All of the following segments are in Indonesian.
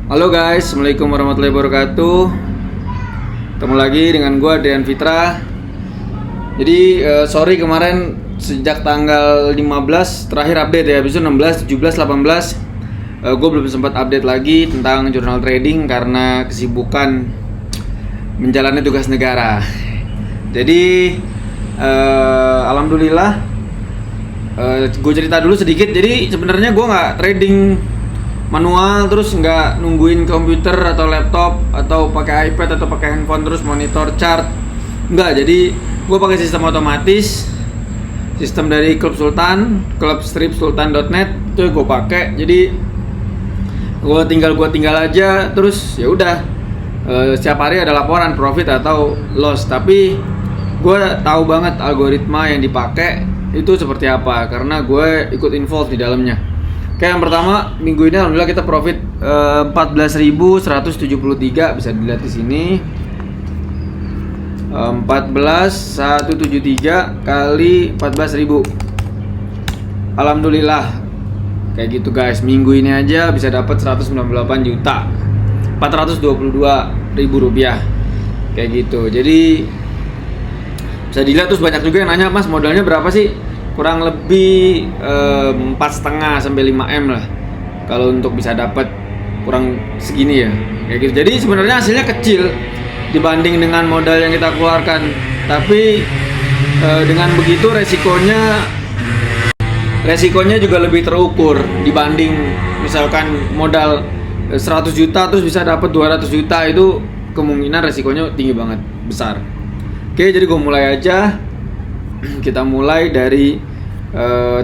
Halo guys, Assalamualaikum warahmatullahi wabarakatuh. Ketemu lagi dengan gue Adrian Fitra. Jadi sorry kemarin sejak tanggal 15 terakhir update ya. Habis itu 16, 17, 18 gue belum sempat update lagi tentang jurnal trading karena kesibukan menjalani tugas negara. Jadi alhamdulillah gue cerita dulu sedikit. Jadi sebenarnya gue nggak trading manual, terus nggak nungguin komputer atau laptop atau pakai iPad atau pakai handphone terus monitor chart. Nggak, jadi gue pakai sistem otomatis, sistem dari Klub stripsultan.net itu gue pakai. Jadi gue tinggal aja, terus ya udah setiap hari ada laporan profit atau loss. Tapi gue tahu banget algoritma yang dipakai itu seperti apa karena gue ikut involved di dalamnya. Oke, yang pertama minggu ini alhamdulillah kita profit 14.173, bisa dilihat di sini. 14.173 kali 14.000. Alhamdulillah. Kayak gitu guys, minggu ini aja bisa dapat 198 juta 422 ribu rupiah. Kayak gitu. Jadi bisa dilihat, terus banyak juga yang nanya, "Mas, modalnya berapa sih?" Kurang lebih 4,5 sampai 5 M lah kalau untuk bisa dapat kurang segini ya, kayak gitu. Jadi sebenarnya hasilnya kecil dibanding dengan modal yang kita keluarkan, tapi dengan begitu resikonya juga lebih terukur dibanding misalkan modal 100 juta terus bisa dapat 200 juta. Itu kemungkinan resikonya tinggi banget, besar. Oke, jadi gue mulai aja. Kita mulai dari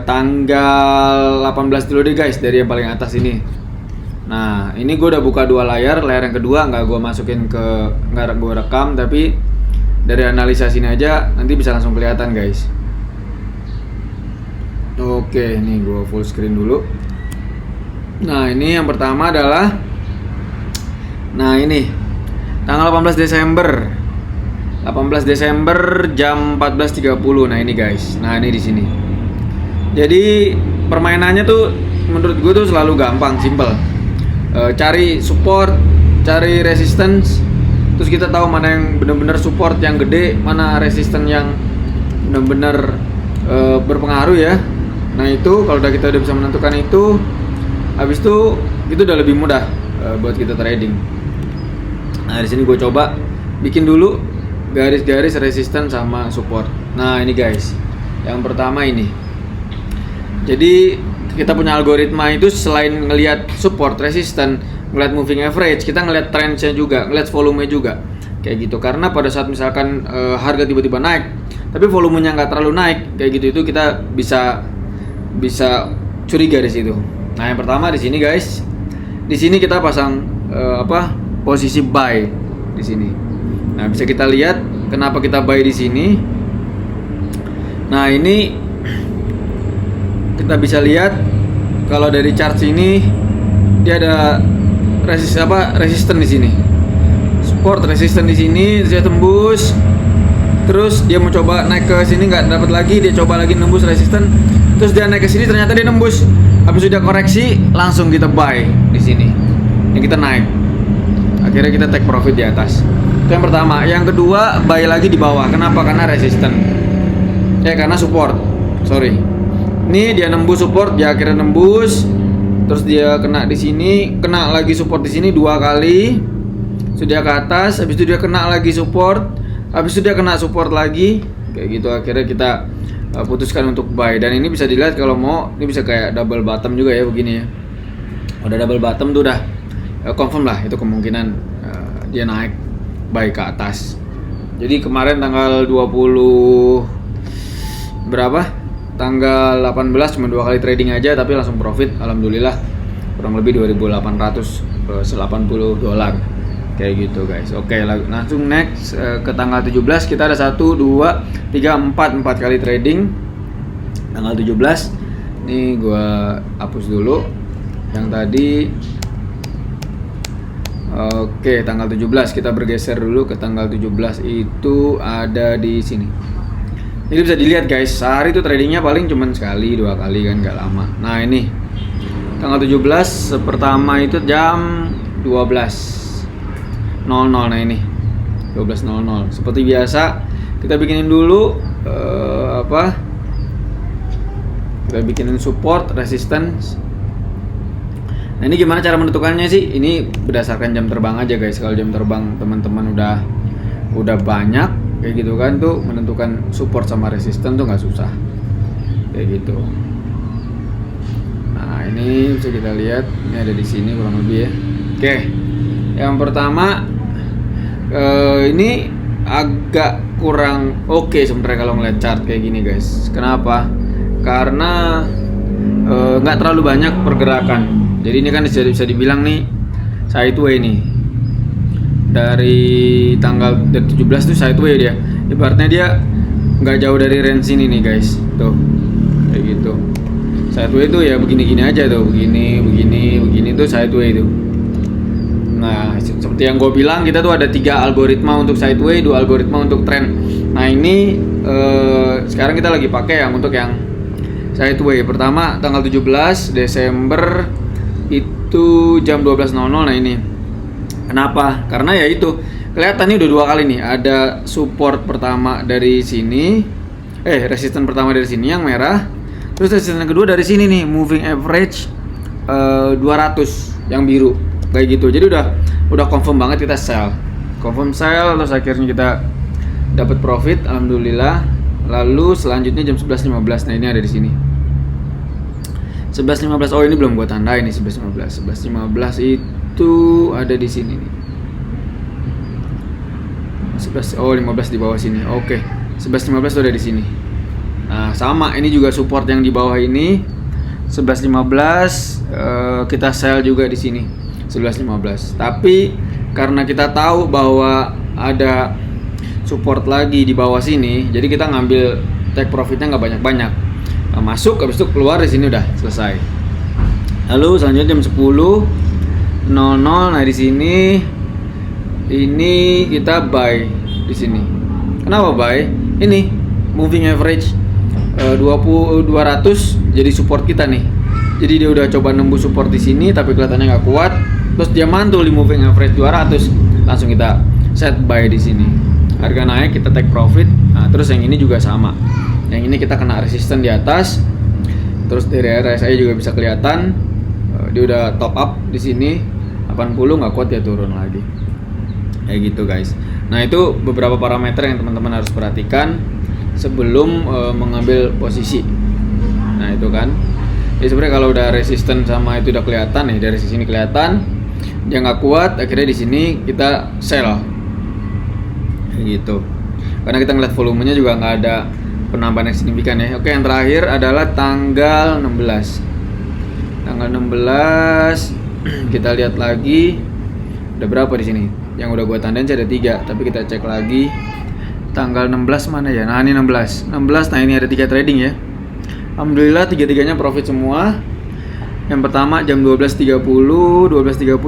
tanggal 18 dulu deh guys, dari yang paling atas ini. Nah, ini gue udah buka dua layar. Layar yang kedua nggak gue rekam, tapi dari analisa sini aja nanti bisa langsung kelihatan guys. Oke, ini gue full screen dulu. Nah, ini yang pertama adalah, nah ini tanggal 18 Desember jam 14.30. Nah ini guys, nah ini di sini. Jadi permainannya tuh menurut gue tuh selalu gampang, simple. Cari support, cari resistance, terus kita tahu mana yang benar-benar support yang gede, mana resistance yang benar-benar berpengaruh ya. Nah itu kalau kita udah bisa menentukan itu, habis itu udah lebih mudah buat kita trading. Nah di sini gue coba bikin dulu garis-garis resisten sama support. Nah ini guys, yang pertama ini. Jadi kita punya algoritma itu selain ngelihat support, resisten, ngelihat moving average, kita ngelihat trendsnya juga, ngelihat volume juga, kayak gitu. Karena pada saat misalkan harga tiba-tiba naik, tapi volumenya nggak terlalu naik, kayak gitu, itu kita bisa curiga di situ. Nah yang pertama di sini guys, di sini kita pasang posisi buy di sini. Nah, bisa kita lihat kenapa kita buy di sini. Nah, ini kita bisa lihat kalau dari chart sini dia ada resisten di sini. Support, resisten di sini, dia tembus. Terus dia mau coba naik ke sini, nggak dapat lagi, dia coba lagi nembus resisten. Terus dia naik ke sini, ternyata dia nembus. Habis sudah koreksi, langsung kita buy di sini. Yang kita naik. Akhirnya kita take profit di atas. Itu yang pertama. Yang kedua, buy lagi di bawah. Kenapa? Karena resisten. Karena support. Sorry. Ini dia nembus support, dia akhirnya nembus. Terus dia kena di sini, kena lagi support di sini 2 kali. Sudah ke atas, habis itu dia kena lagi support. Habis itu dia kena support lagi. Kayak gitu, akhirnya kita putuskan untuk buy. Dan ini bisa dilihat kalau mau, ini bisa kayak double bottom juga ya, begini ya. Udah double bottom tuh udah confirm lah, itu kemungkinan dia naik buy ke atas. Jadi kemarin tanggal 20 berapa? Tanggal 18 cuma 2 kali trading aja tapi langsung profit, alhamdulillah. Kurang lebih 2.880 dolar. Kayak gitu guys. Oke, langsung next ke tanggal 17 kita ada 1 2 3 4 kali trading. Tanggal 17 ini gua hapus dulu yang tadi. Oke, tanggal 17 kita bergeser dulu ke tanggal 17 itu ada di sini. Ini bisa dilihat guys, sehari itu tradingnya paling cuman sekali 2 kali kan, nggak lama. Nah ini tanggal 17 pertama itu jam 12.00. Nah ini 12.00. Seperti biasa kita bikinin dulu kita bikinin support, resistance. Nah ini gimana cara menentukannya sih? Ini berdasarkan jam terbang aja guys. Kalau jam terbang teman-teman udah banyak kayak gitu kan, tuh menentukan support sama resistance tuh nggak susah kayak gitu. Nah ini bisa kita lihat, ini ada di sini kurang lebih ya. Oke, yang pertama ini agak kurang oke sebenarnya kalau ngeliat chart kayak gini guys. Kenapa? Karena nggak terlalu banyak pergerakan. Jadi ini kan bisa dibilang nih sideway nih. Dari tanggal 17 tuh sideway dia. Ibaratnya dia nggak jauh dari range ini nih guys. Tuh kayak gitu. Sideway itu ya begini-gini aja tuh, begini tuh sideway itu. Nah seperti yang gue bilang, kita tuh ada 3 algoritma untuk sideway, 2 algoritma untuk trend. Nah ini sekarang kita lagi pakai yang untuk yang sideway. Pertama tanggal 17 Desember itu jam 12.00. Nah ini kenapa? Karena ya itu kelihatan nih udah 2 kali nih, ada support pertama dari sini, resistance pertama dari sini yang merah, terus resistance kedua dari sini nih, moving average 200 yang biru kayak gitu. Jadi udah confirm banget kita confirm sell, terus akhirnya kita dapat profit alhamdulillah. Lalu selanjutnya jam 11.15. Nah ini ada di sini 11.15. Oh ini belum gua tandai nih 11.15 itu ada di sini nih 15 di bawah sini. Oke, 11.15 itu ada di sini. Nah sama, ini juga support yang di bawah ini 11.15, kita sell juga di sini 11.15. Tapi karena kita tahu bahwa ada support lagi di bawah sini, jadi kita ngambil take profitnya nggak banyak-banyak. Nah, masuk habis itu keluar di sini udah selesai. Lalu selanjutnya jam 10.00. Nah di sini ini kita buy di sini. Kenapa buy? Ini moving average 200 jadi support kita nih. Jadi dia udah coba nembus support di sini tapi kelihatannya nggak kuat. Terus dia mantul di moving average 200, langsung kita set buy di sini. Harga naik kita take profit. Nah, terus yang ini juga sama. Yang ini kita kena resistance di atas. Terus dari RSI juga bisa kelihatan dia udah top up di sini 80, nggak kuat ya turun lagi. Kayak gitu guys. Nah, itu beberapa parameter yang teman-teman harus perhatikan sebelum mengambil posisi. Nah, itu kan. Jadi sebenarnya kalau udah resistance sama itu udah kelihatan nih, dari sini kelihatan dia nggak kuat, akhirnya di sini kita sell kayak gitu. Karena kita ngeliat volumenya juga nggak ada penambahan yang signifikan ya. Oke, yang terakhir adalah tanggal 16. Tanggal 16 kita lihat lagi ada berapa di sini. Yang udah gua tandain sih ada 3, tapi kita cek lagi tanggal 16 mana ya. Nah, ini 16. Nah, ini ada 3 trading ya. Alhamdulillah 3-3-nya profit semua. Yang pertama jam 12.30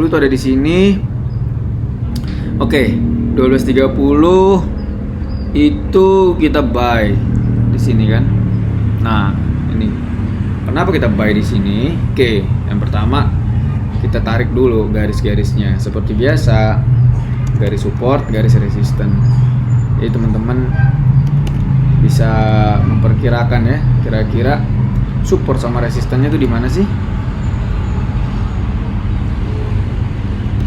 itu ada di sini. Oke, 12.30 itu kita buy di sini kan. Nah, ini. Kenapa kita buy di sini? Oke, yang pertama kita tarik dulu garis-garisnya seperti biasa. Garis support, garis resistance. Jadi teman-teman bisa memperkirakan ya, kira-kira support sama resistannya itu di mana sih?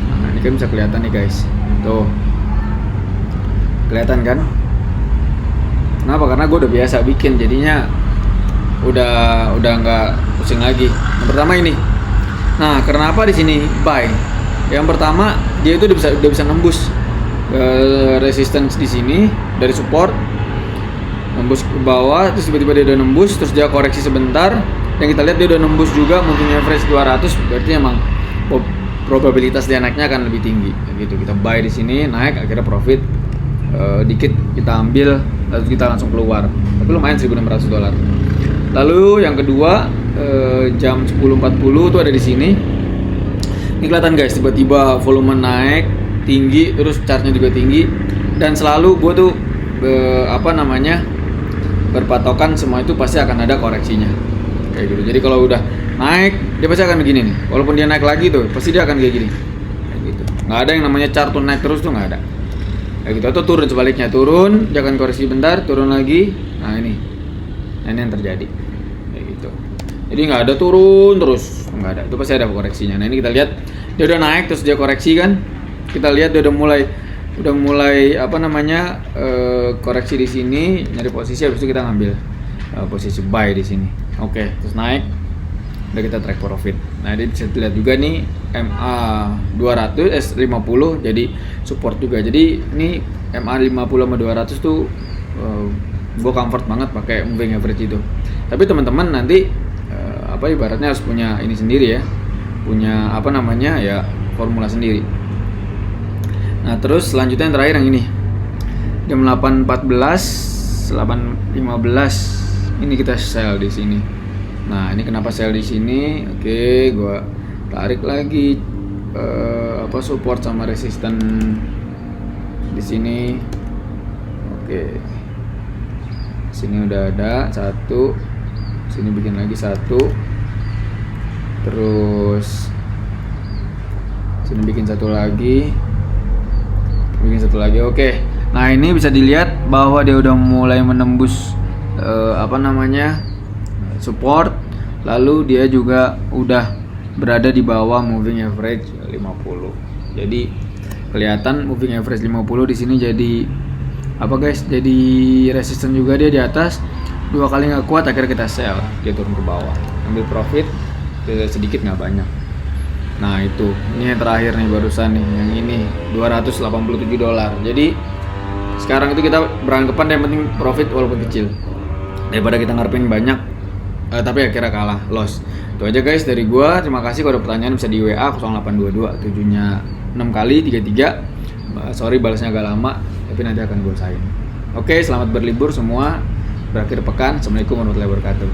Nah, ini kan bisa kelihatan nih guys. Tuh. Kelihatan kan? Kenapa? Karena gue udah biasa bikin, jadinya udah nggak pusing lagi. Yang pertama ini. Nah, kenapa di sini buy? Yang pertama dia itu udah bisa nembus resistance di sini dari support, nembus ke bawah, terus tiba-tiba dia udah nembus, terus dia koreksi sebentar. Yang kita lihat dia udah nembus juga moving average 200, berarti emang probabilitas dia naiknya akan lebih tinggi. Gitu, kita buy di sini, naik, akhirnya profit dikit kita ambil, lalu kita langsung keluar. Tapi lumayan $1.600. Lalu yang kedua jam 10.40 tuh ada di sini. Ini kelihatan guys, tiba-tiba volume naik tinggi, terus chartnya juga tinggi, dan selalu gue tuh berpatokan semua itu pasti akan ada koreksinya kayak gitu. Jadi kalau udah naik dia pasti akan begini nih, walaupun dia naik lagi tuh pasti dia akan kayak gini. Nggak ada yang namanya chart tuh naik terus tuh, nggak ada. Kayak gitu. Atau turun sebaliknya, turun, jangan koreksi bentar, turun lagi. Nah ini yang terjadi kayak gitu. Jadi nggak ada turun terus, nggak ada. Itu pasti ada koreksinya. Nah ini kita lihat dia udah naik terus dia koreksi kan. Kita lihat dia udah mulai apa namanya koreksi di sini, nyari posisi, habis itu kita ngambil posisi buy di sini. Oke, terus naik. Udah kita track profit. Nah, ini bisa dilihat juga nih MA 200 S50 jadi support juga. Jadi ini MA 50 sama 200 tuh gue comfort banget pakai moving average itu. Tapi teman-teman nanti apa ibaratnya harus punya ini sendiri ya. Punya apa namanya ya formula sendiri. Nah, terus selanjutnya yang terakhir yang ini. Jam 8.14, 8.15 ini kita sell di sini. Nah, ini kenapa sell di sini? Oke, gua tarik lagi apa support sama resisten di sini. Oke. Sini udah ada satu. Sini bikin lagi satu. Terus sini bikin satu lagi. Bikin satu lagi. Oke. Nah, ini bisa dilihat bahwa dia udah mulai menembus apa namanya? Support, lalu dia juga udah berada di bawah moving average 50. Jadi kelihatan moving average 50 di sini jadi apa guys? Jadi resisten juga dia di atas. Dua kali nggak kuat, akhirnya kita sell, dia turun ke bawah. Ambil profit sedikit nggak banyak. Nah, itu. Ini yang terakhir nih barusan nih, yang ini $287. Jadi sekarang itu kita beranggapan yang penting profit walaupun kecil. Daripada kita ngarepin banyak tapi akhirnya kalah, loss. Itu aja guys dari gua. Terima kasih. Kalau ada pertanyaan bisa di WA 0822 7-nya 6 kali 33. Sorry balasnya agak lama, tapi nanti akan gua usahain. Oke, selamat berlibur semua. Berakhir pekan. Assalamualaikum warahmatullahi wabarakatuh.